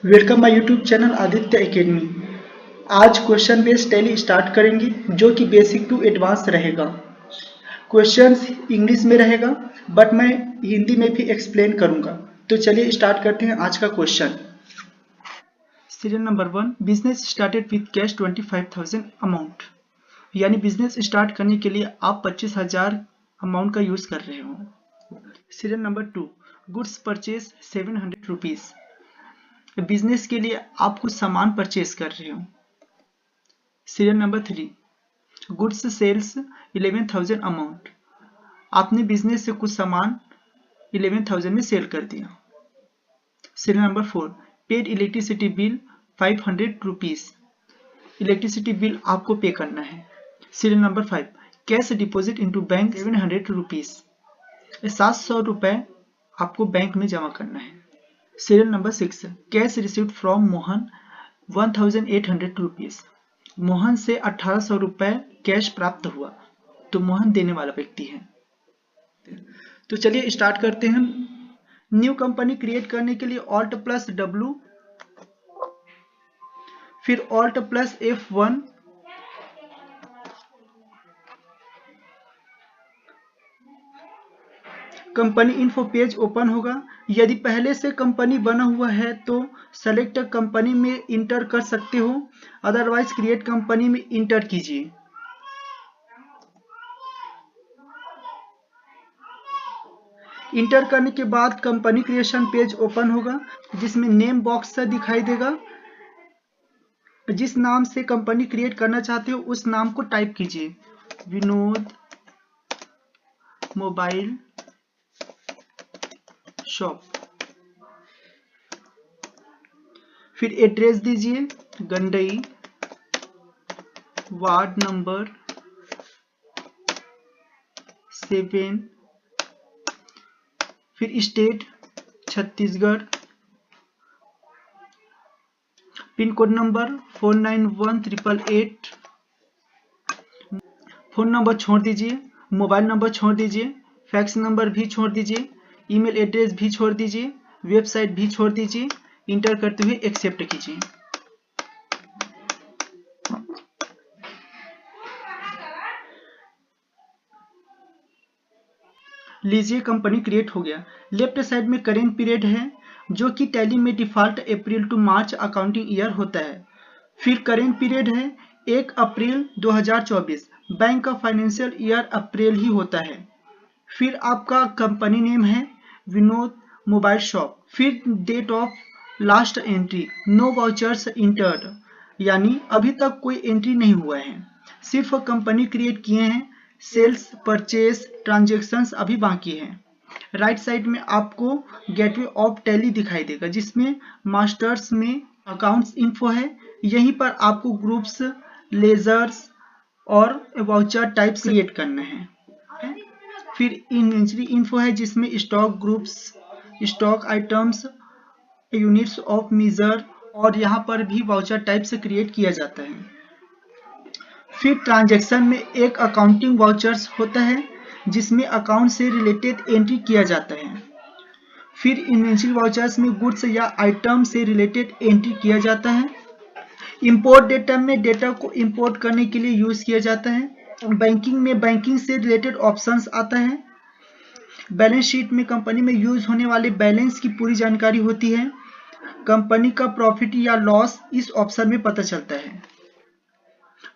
Welcome my YouTube channel Aditya academy. आज question based tally start करेंगे जो कि बेसिक टू एडवांस रहेगा। क्वेश्चंस इंग्लिश में रहेगा बट मैं हिंदी में भी एक्सप्लेन करूंगा। तो चलिए स्टार्ट करते हैं आज का question. Serial number 1, business started with cash 25,000 amount. यानी बिजनेस स्टार्ट करने के लिए आप 25,000 अमाउंट का यूज कर रहे हो। Serial number 2, goods purchase 700 rupees. Business के लिए आप कुछ सामान परचेज कर रहे हो। Serial number 3, goods sales 11,000 amount. आपने बिजनेस से कुछ सामान 11,000 में सेल कर दिया। Serial number 4, paid electricity bill 500 rupees. Electricity bill आपको पे करना है। Serial number 5, cash deposit into bank 700 rupees. 700 रुपए आपको बैंक में जमा करना है। Serial number 6, cash received from Mohan 1,800 rupees. Mohan से 1,800 रुपए कैश प्राप्त हुआ, तो मोहन देने वाला व्यक्ति है। तो चलिए स्टार्ट करते हैं। न्यू कंपनी क्रिएट करने के लिए ऑल्ट प्लस W, फिर alt plus F1, company info page open होगा। यदि पहले से कंपनी बना हुआ है तो सेलेक्ट कंपनी में इंटर कर सकते हो, अदरवाइज क्रिएट कंपनी में इंटर कीजिए। इंटर करने के बाद कंपनी क्रिएशन पेज ओपन होगा जिसमें नेम बॉक्स दिखाई देगा। जिस नाम से कंपनी क्रिएट करना चाहते हो उस नाम को टाइप कीजिए, विनोद मोबाइल शॉप। फिर एड्रेस दीजिए, गंडई, वार्ड नंबर 7, फिर state Chhattisgarh, pin code number 49188। Phone number छोड़ दीजिए, मोबाइल नंबर छोड़ दीजिए, फैक्स नंबर भी छोड़ दीजिए, ईमेल एड्रेस भी छोड़ दीजिए, वेबसाइट भी छोड़ दीजिए। इंटर करते हुए एक्सेप्ट कीजिए। लीजिए कंपनी क्रिएट हो गया। लेफ्ट साइड में करेंट पीरियड है जो कि टैली में default April to March accounting year होता है। फिर करेंट पीरियड है 1 अप्रैल 2024, बैंक का फाइनेंशियल ईयर अप्रैल ही होता है। फिर आपका कंपनी नेम है विनोद मोबाइल शॉप। फिर date of last entry, no vouchers entered, यानी अभी तक कोई एंट्री नहीं हुआ है, सिर्फ कंपनी क्रिएट किए हैं। सेल्स परचेस ट्रांजेक्शन्स अभी बाकी है। राइट साइड में आपको गेटवे ऑफ टैली दिखाई देगा जिसमें मास्टर्स में अकाउंट्स इन्फो है। यहीं पर आपको ग्रुप्स, लेजर्स और वाउचर टाइप्स क्रिएट करना है। फिर इन्वेंटरी इन्फो है जिसमें stock groups, stock items, units of measure, और यहाँ पर भी वाउचर टाइप से क्रिएट किया जाता है। फिर ट्रांजैक्शन में एक अकाउंटिंग वाउचर्स होता है जिसमें अकाउंट से रिलेटेड एंट्री किया जाता है। फिर इन्वेंटरी वाउचर्स में गुड्स या आइटम से रिलेटेड एंट्री किया जाता है। इंपोर्ट डेटा में डेटा को इंपोर्ट करने के लिए यूज किया जाता है। बैंकिंग में बैंकिंग से रिलेटेड ऑप्शंस आता है। बैलेंस शीट में कंपनी में यूज होने वाले बैलेंस की पूरी जानकारी होती है। कंपनी का प्रॉफिट या लॉस इस ऑप्शन में पता चलता है।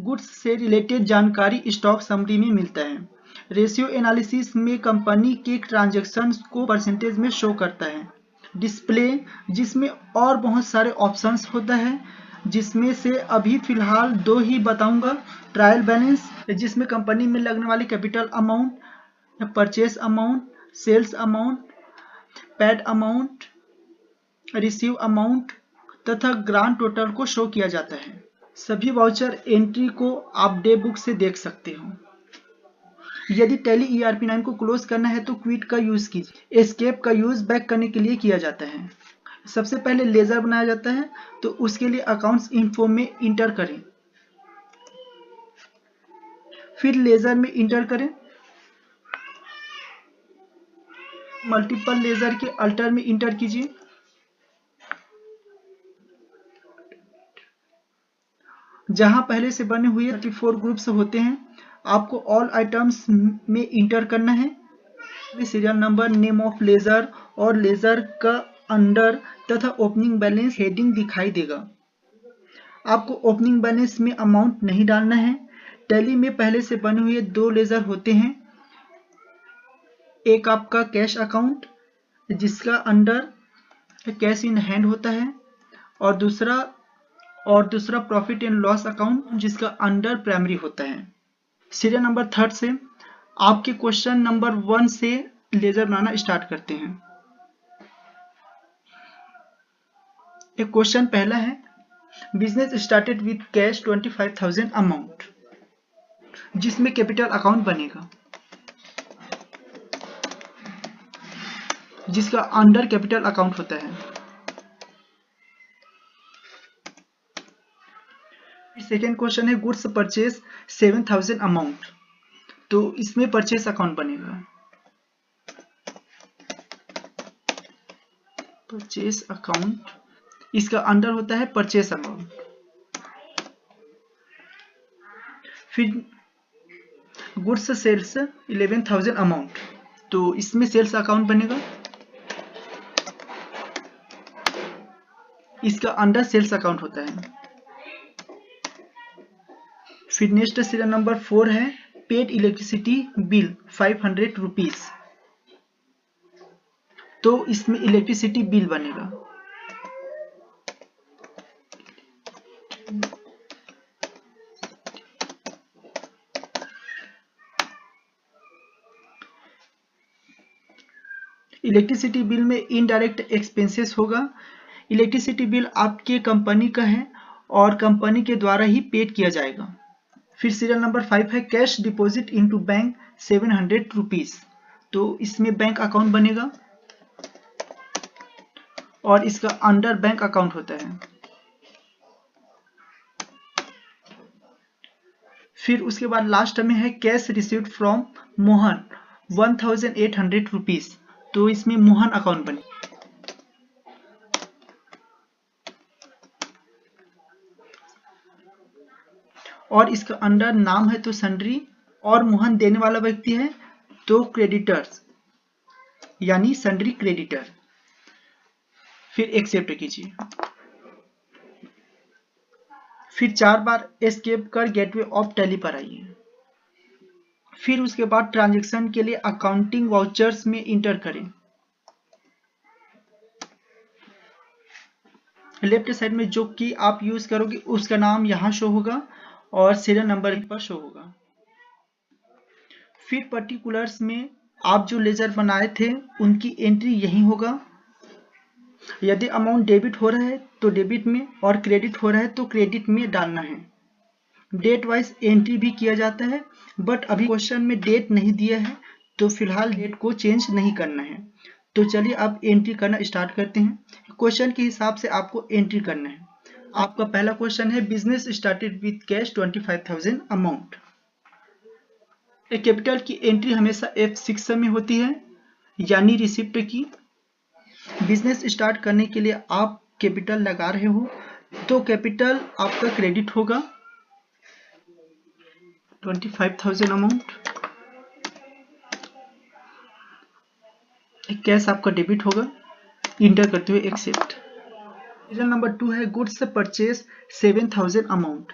गुड्स से रिलेटेड जानकारी स्टॉक समरी में मिलता है। रेशियो एनालिसिस में कंपनी के ट्रांजैक्शंस को परसेंटेज में शो करता है। डिस्प्ले, जिसमें और बहुत सारे ऑप्शंस होता है जिसमें से अभी फिलहाल 2 ही बताऊंगा। ट्रायल बैलेंस, जिसमें कंपनी में लगने वाली capital amount, purchase amount, sales amount, paid amount, receive amount तथा ग्रांड टोटल को शो किया जाता है। सभी वाउचर एंट्री को आप डे बुक से देख सकते हो। यदि टैली ERP9 को क्लोज करना है तो क्विट का यूज कीजिए। एस्केप का यूज बैक करने के लिए किया जाता है। सबसे पहले लेजर बनाया जाता है तो उसके लिए अकाउंट्स इन्फो में इंटर करें। फिर लेजर में इंटर करें। मल्टीपल लेजर के अल्टर में इंटर कीजिए। जहां पहले से बने हुए 34 ग्रुप्स होते हैं, आपको ऑल आइटम्स में इंटर करना है। Serial number, name of ledger और लेजर का अंडर तथा ओपनिंग बैलेंस हेडिंग दिखाई देगा। आपको ओपनिंग बैलेंस में अमाउंट नहीं डालना है। टैली में पहले से बने हुए 2 लेजर होते हैं, एक आपका कैश अकाउंट जिसका अंडर कैश इन हैंड होता है, और दूसरा प्रॉफिट एंड लॉस अकाउंट जिसका अंडर प्राइमरी होता है। सीरियल नंबर 3 से आपके क्वेश्चन नंबर 1 से लेजर बनाना स्टार्ट करते हैं। एक क्वेश्चन पहला है, business started with cash 25,000 amount, जिसमें कैपिटल अकाउंट बनेगा, जिसका अंडर कैपिटल अकाउंट होता है। सेकेंड क्वेश्चन है, गुड्स परचेज 7,000 अमाउंट, तो इसमें परचेज अकाउंट बनेगा, परचेज अकाउंट, इसका अंडर होता है परचेज अमाउंट। फिर गुड्स सेल्स 11,000 अमाउंट, तो इसमें सेल्स अकाउंट बनेगा, इसका अंडर सेल्स अकाउंट होता है। फिर नेक्स्ट सीरियल नंबर 4 है, पेड इलेक्ट्रिसिटी बिल 500 रुपीज, तो इसमें इलेक्ट्रिसिटी बिल बनेगा, इलेक्ट्रिसिटी बिल में इनडायरेक्ट एक्सपेंसेस होगा। इलेक्ट्रिसिटी बिल आपके कंपनी का है और कंपनी के द्वारा ही पेड किया जाएगा। फिर सीरियल नंबर 5 है, cash deposit into bank 700 rupees, तो इसमें बैंक अकाउंट बनेगा और इसका अंडर बैंक अकाउंट होता है। फिर उसके बाद लास्ट में है, cash received from Mohan 1,800 rupees, तो इसमें मोहन अकाउंट बने, और इसका अंडर नाम है तो सन्ड्री, और मोहन देने वाला व्यक्ति है तो क्रेडिटर्स, यानी सन्ड्री क्रेडिटर। फिर एक्सेप्ट कीजिए। फिर 4 बार एस्केप कर गेटवे ऑफ टैली पर आइए। फिर उसके बाद ट्रांजैक्शन के लिए अकाउंटिंग वाउचर्स में इंटर करें। लेफ्ट साइड में जो की आप यूज करोगे उसका नाम यहाँ शो होगा और सीरियल नंबर पर शो होगा। फिर पर्टिकुलर्स में आप जो लेजर बनाए थे उनकी एंट्री यही होगा। यदि अमाउंट डेबिट हो रहा है तो डेबिट में और क्रेडिट हो रहा है तो क्रेडिट में डालना है। डेट वाइज एंट्री भी किया जाता है, बट अभी क्वेश्चन में डेट नहीं दिया है तो फिलहाल डेट को चेंज नहीं करना है। तो चलिए अब एंट्री करना स्टार्ट करते हैं। क्वेश्चन के हिसाब से आपको एंट्री करना है। आपका पहला क्वेश्चन है, business started with cash 25,000 amount. Capital की एंट्री हमेशा F6 में होती है, यानी रिसिप्ट की। बिजनेस स्टार्ट करने के लिए आप कैपिटल लगा रहे हो तो कैपिटल आपका क्रेडिट होगा 25,000 अमाउंट, कैश आपका डेबिट होगा, इंटर करते हुए एक्सेप्ट। सीरियल नंबर 2 है, गुड्स परचेज 7,000 अमाउंट।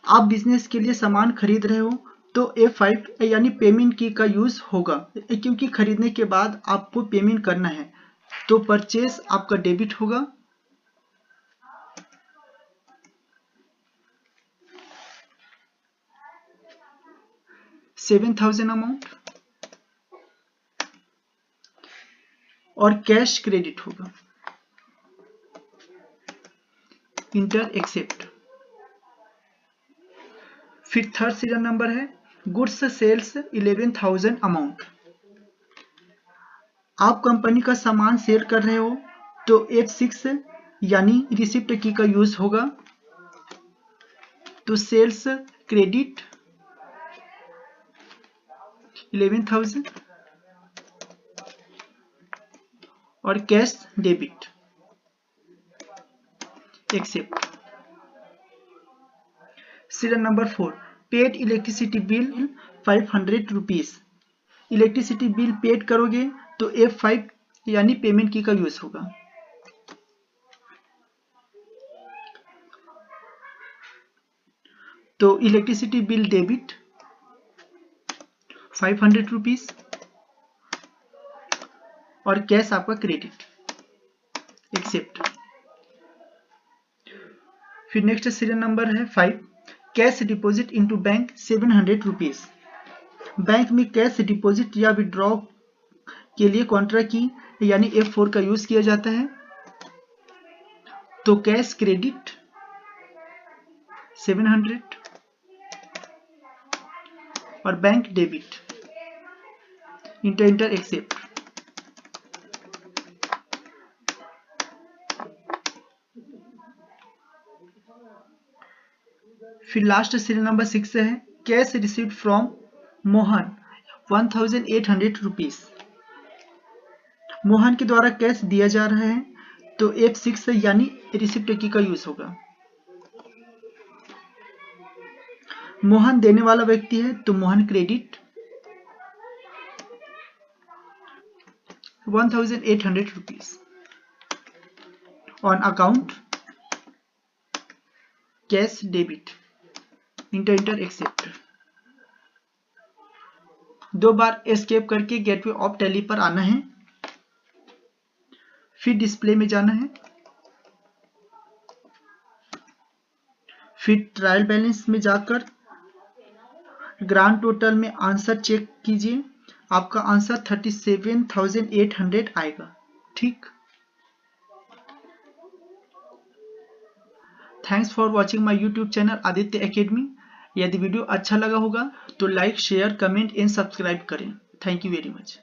आप बिजनेस के लिए सामान खरीद रहे हो तो F5 यानी पेमेंट की का यूज होगा, क्योंकि खरीदने के बाद आपको पेमेंट करना है, तो परचेज आपका डेबिट होगा, $7,000 अमाउंट, और कैश क्रेडिट होगा, इंटर एक्सेप्ट। फिर थर्ड सीरियल नंबर है, गुड्स सेल्स 11,000 अमाउंट। आप कंपनी का सामान सेल कर रहे हो तो F6 यानी रिसिप्ट की का यूज होगा, तो सेल्स क्रेडिट 11,000 और cash debit, accept. Serial number 4, paid electricity bill 500 rupees. Electricity bill paid करोगे तो F5 यानी पेमेंट की का यूज होगा। तो इलेक्ट्रिसिटी बिल डेबिट 500 रुपीज और कैश आपका क्रेडिट, एक्सेप्ट। फिर नेक्स्ट सीरियल नंबर है 5, cash deposit into bank 700 rupees. Bank में कैश डिपॉजिट या विड्रॉ के लिए कॉन्ट्रा की यानी F4 का यूज किया जाता है। तो कैश क्रेडिट 700 और बैंक डेबिट, इंटर एक्सेप्ट। फिर लास्ट सीरियल नंबर 6 है, cash received from Mohan 1800 rupees. Mohan के द्वारा कैश दिया जा रहा है तो F6 यानी रिसिप्ट की का यूज होगा। मोहन देने वाला व्यक्ति है तो Mohan credit 1800 rupees on account cash debit, enter accept. 2 बार एस्केप करके गेटवे ऑफ टैली पर आना है, फिर डिस्प्ले में जाना है, फिर ट्रायल बैलेंस में जाकर ग्रांड टोटल में आंसर चेक कीजिए। आपका आंसर 37,800 आएगा। ठीक, thanks for watching my YouTube channel Aditya academy. यदि वीडियो अच्छा लगा होगा तो like, share, comment and subscribe करें। Thank you very much.